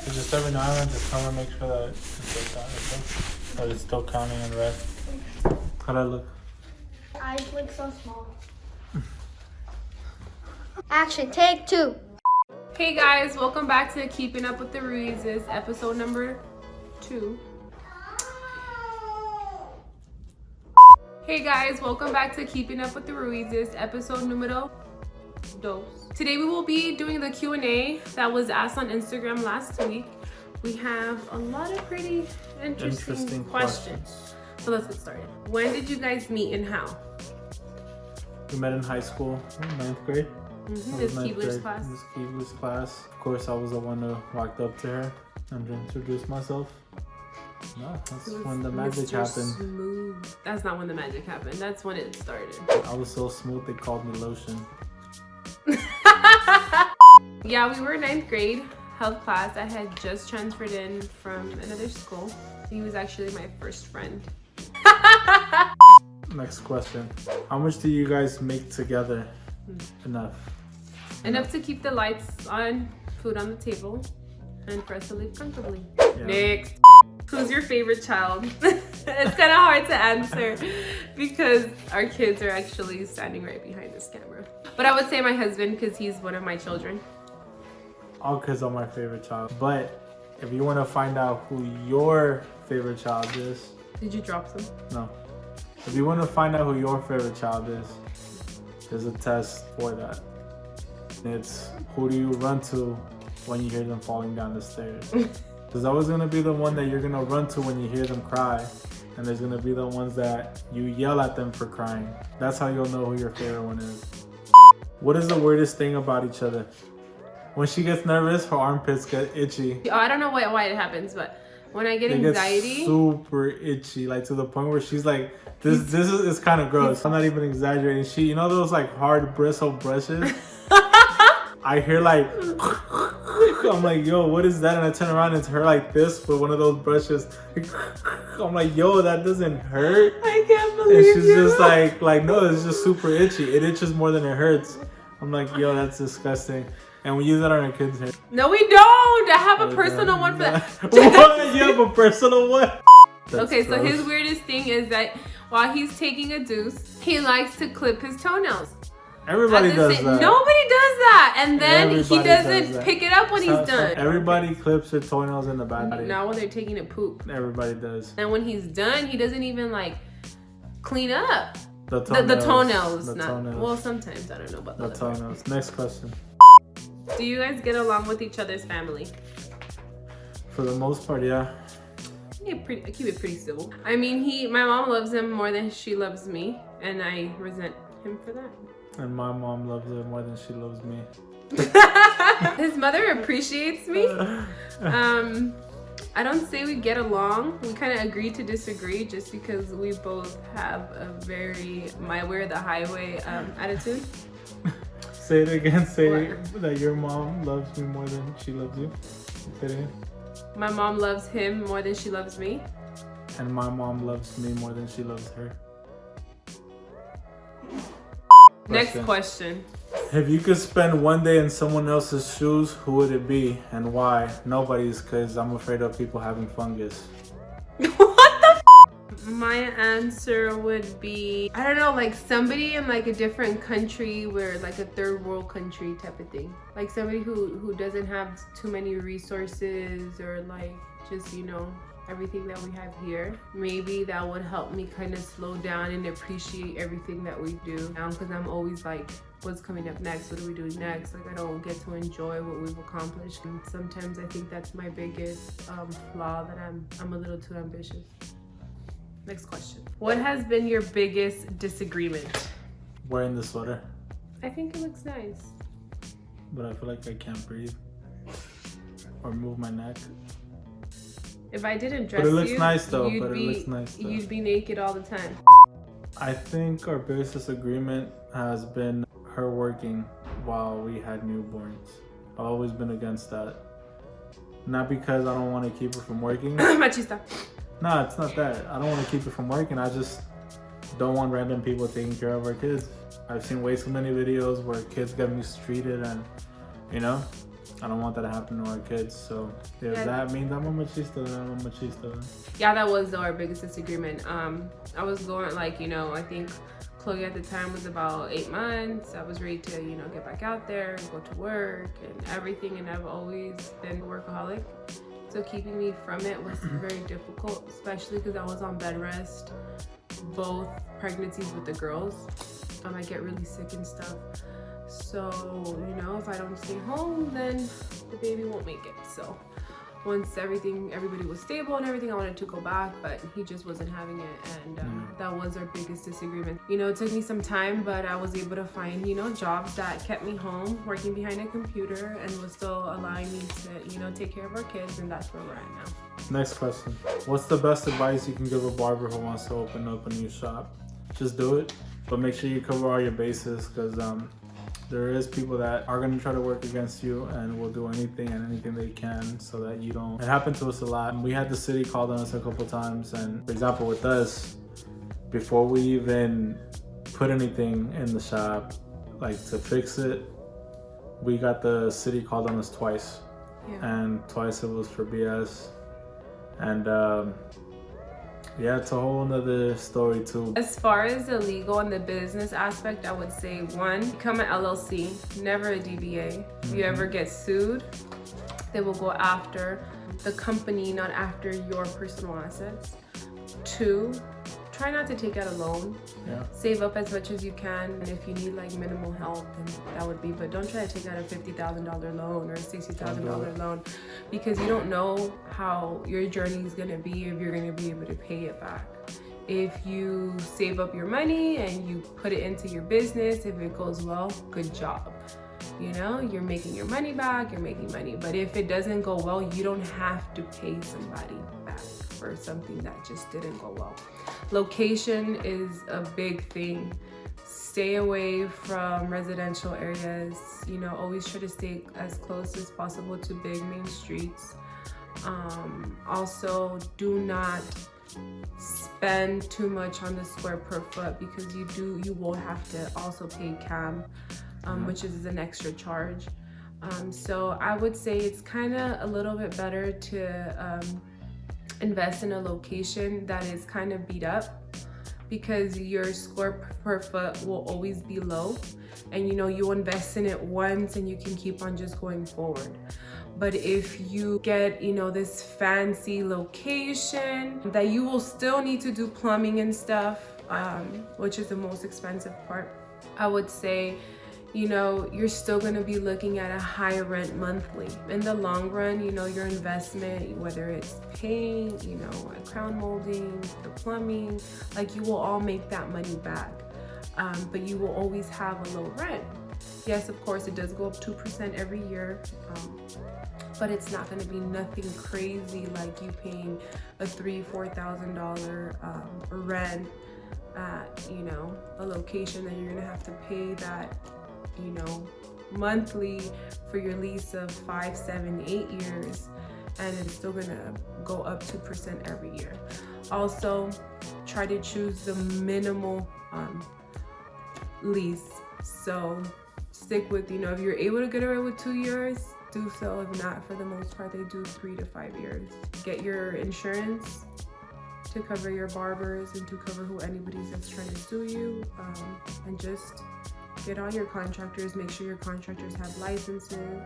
So just every now and then, just come and make sure that it's still counting in red. How'd I look? Eyes look so small. Action, take 2. Hey guys, welcome back to Keeping Up with the Ruizes, episode number 2. Hey guys, welcome back to Keeping Up with the Ruizes, episode numero 2. Today we will be doing the Q&A that was asked on Instagram last week. We have a lot of pretty interesting questions. So let's get started. When did you guys meet and how? We met in high school, 9th grade. Miss Keebler's class. Miss Keebler's class. Of course, I was the one who walked up to her and introduced myself. No, that's when the magic happened. Smooth. That's not when the magic happened. That's when it started. I was so smooth they called me lotion. Yeah, we were 9th grade, health class. I had just transferred in from another school. He was actually my first friend. Next question. How much do you guys make together? Enough to keep the lights on, food on the table, and for us to live comfortably. Yeah. Next. Who's your favorite child? It's kind of hard to answer because our kids are actually standing right behind this camera. But I would say my husband because he's one of my children. All kids are my favorite child. But if you want to find out who your favorite child is... Did you drop some? No. If you want to find out who your favorite child is, there's a test for that. It's who do you run to when you hear them falling down the stairs. There's always going to be the one that you're going to run to when you hear them cry. And there's going to be the ones that you yell at them for crying. That's how you'll know who your favorite one is. What is the weirdest thing about each other? When she gets nervous, her armpits get itchy. Oh, I don't know why it happens, but when I get They anxiety... get super itchy, like to the point where she's like, this is kind of gross. I'm not even exaggerating. She, you know those like hard bristle brushes? I hear like, I'm like, yo, what is that? And I turn around and it's her like this with one of those brushes. I'm like, yo, that doesn't hurt. I can't believe And she's you. just like, no, it's just super itchy. It itches more than it hurts. I'm like, yo, that's disgusting. And we use that on our kids' hair. No, we don't. I have a personal one for that. What? You have a personal one? Okay, so his weirdest thing is that while he's taking a deuce, he likes to clip his toenails. Everybody does that. Nobody does that. And then Everybody he does doesn't that. pick it up when he's done. Everybody clips their toenails in the body. Not when they're taking a poop. Everybody does. And when he's done, he doesn't even like clean up. The toenails. The toenails. The Not, toenails. Well, sometimes. I don't know about the The other part. toenails. Next question. Do you guys get along with each other's family? For the most part, yeah. I keep it pretty civil. I mean, my mom loves him more than she loves me, and I resent him for that. And my mom loves it more than she loves me. His mother appreciates me. I don't say we get along. We kind of agree to disagree just because we both have a very my way or the highway attitude. Say it again. Say that your mom loves me more than she loves you. Say it again. My mom loves him more than she loves me. And my mom loves me more than she loves her. Next question. If you could spend one day in someone else's shoes, who would it be and why? Nobody's, because I'm afraid of people having fungus. What the My answer would be, I don't know, like somebody in like a different country where like a third world country type of thing. Like somebody who doesn't have too many resources or like just, you know, everything that we have here. Maybe that would help me kind of slow down and appreciate everything that we do. Because I'm always like, what's coming up next? What are we doing next? Like I don't get to enjoy what we've accomplished. And sometimes I think that's my biggest flaw, that I'm a little too ambitious. Next question. What has been your biggest disagreement? Wearing the sweater. I think it looks nice. But I feel like I can't breathe. Or move my neck. If I didn't dress But it looks you, nice though. you'd But it be, looks nice though. You'd be naked all the time. I think our biggest disagreement has been her working while we had newborns. I've always been against that. Not because I don't want to keep her from working. Machista. No, it's not that. I don't want to keep her from working. I just don't want random people taking care of our kids. I've seen way too many videos where kids get mistreated and, you know, I don't want that to happen to our kids. So if that means I'm a machista, then I'm a machista. Yeah, that was our biggest disagreement. I was going like, you know, I think Chloe at the time was about 8 months. I was ready to, you know, get back out there and go to work and everything. And I've always been a workaholic. So keeping me from it was very difficult, especially because I was on bed rest, both pregnancies with the girls. I get really sick and stuff. So, you know, if I don't stay home, then the baby won't make it. So once everybody was stable and everything, I wanted to go back, but he just wasn't having it. And that was our biggest disagreement. You know, it took me some time, but I was able to find, you know, jobs that kept me home, working behind a computer, and was still allowing me to, you know, take care of our kids. And that's where we're at now. Next question. What's the best advice you can give a barber who wants to open up a new shop? Just do it, but make sure you cover all your bases, because there is people that are going to try to work against you and will do anything and anything they can so that you don't. It happened to us a lot. We had the city called on us a couple times, and for example with us, before we even put anything in the shop, like to fix it, we got the city called on us twice. And twice it was for BS. And yeah, it's a whole nother story too. As far as the legal and the business aspect, I would say 1, become an LLC, never a DBA. If you ever get sued, they will go after the company, not after your personal assets. 2, try not to take out a loan. Save up as much as you can, and if you need like minimal help, then that would be, but don't try to take out a $50,000 loan or a $60,000 loan, because you don't know how your journey is going to be, if you're going to be able to pay it back. If you save up your money and you put it into your business, if it goes well, good job. You know, you're making your money back, you're making money. But if it doesn't go well, you don't have to pay somebody back for something that just didn't go well. Location is a big thing. Stay away from residential areas. You know, always try to stay as close as possible to big main streets. Also, do not spend too much on the square per foot, because you will have to also pay CAM, which is an extra charge. So I would say it's kind of a little bit better to invest in a location that is kind of beat up, because your square per foot will always be low, and you know, you invest in it once and you can keep on just going forward. But if you get, you know, this fancy location that you will still need to do plumbing and stuff, which is the most expensive part, I would say, you know, you're still going to be looking at a high rent monthly. In the long run, you know, your investment, whether it's paint, you know, crown molding, the plumbing, like, you will all make that money back. But you will always have a low rent. Yes, of course, it does go up 2% every year, but it's not going to be nothing crazy like you paying a $3,000-$4,000 rent at, you know, a location that you're going to have to pay that, you know, monthly for your lease of 5, 7, 8 years, and it's still gonna go up 2% every year. Also, try to choose the minimal lease. So stick with, you know, if you're able to get away with 2 years, do so. If not, for the most part, they do 3 to 5 years. Get your insurance to cover your barbers and to cover anybody that's trying to sue you, and just get all your contractors, make sure your contractors have licenses.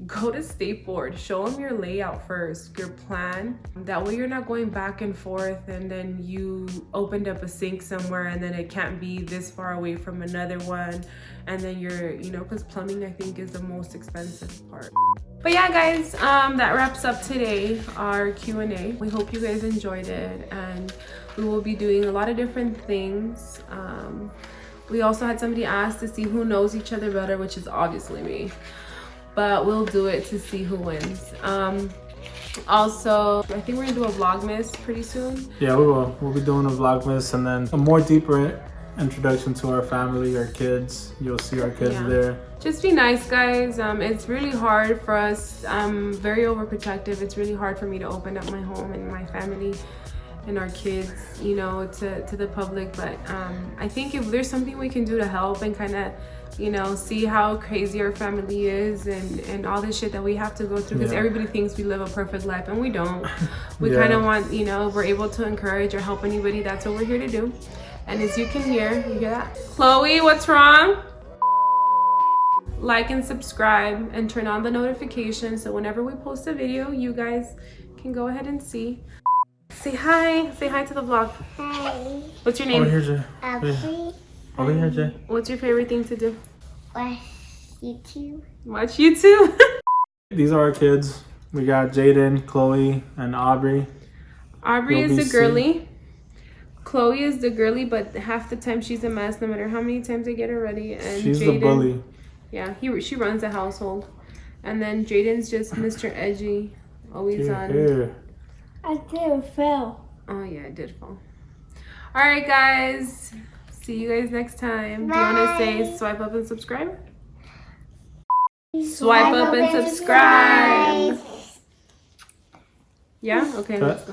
Go to State Board, show them your layout first, your plan. That way you're not going back and forth and then you opened up a sink somewhere and then it can't be this far away from another one. And then you're, you know, because plumbing, I think, is the most expensive part. But yeah, guys, that wraps up today, our Q&A. We hope you guys enjoyed it, and we will be doing a lot of different things. We also had somebody ask to see who knows each other better, which is obviously me. But we'll do it to see who wins. Also, I think we're gonna do a Vlogmas pretty soon. Yeah, we will. We'll be doing a Vlogmas, and then a more deeper introduction to our family, our kids. You'll see our kids there. Just be nice, guys. It's really hard for us. I'm very overprotective. It's really hard for me to open up my home and my family and our kids, you know, to the public. But I think if there's something we can do to help and kind of, you know, see how crazy our family is and all this shit that we have to go through, because everybody thinks we live a perfect life and we don't. We kind of want, you know, if we're able to encourage or help anybody, that's what we're here to do. And as you can hear, you hear that? Chloe, what's wrong? Like and subscribe and turn on the notifications so whenever we post a video, you guys can go ahead and see. Say hi. Say hi to the vlog. Hi. What's your name? Over here, Jay. Abby. Over here, Jay. What's your favorite thing to do? Watch YouTube. Watch YouTube. These are our kids. We got Jaden, Chloe, and Aubrey. Aubrey You'll is be the girly. Chloe is the girly, but half the time she's a mess, no matter how many times I get her ready. And She's Jaden, the bully. Yeah, she runs the household. And then Jaden's just Mr. Edgy, always on. Here. I did fail. Oh yeah, I did fall. All right, guys. See you guys next time. Do you want to say swipe up and subscribe? Swipe up and subscribe. Yeah? Okay, let's go.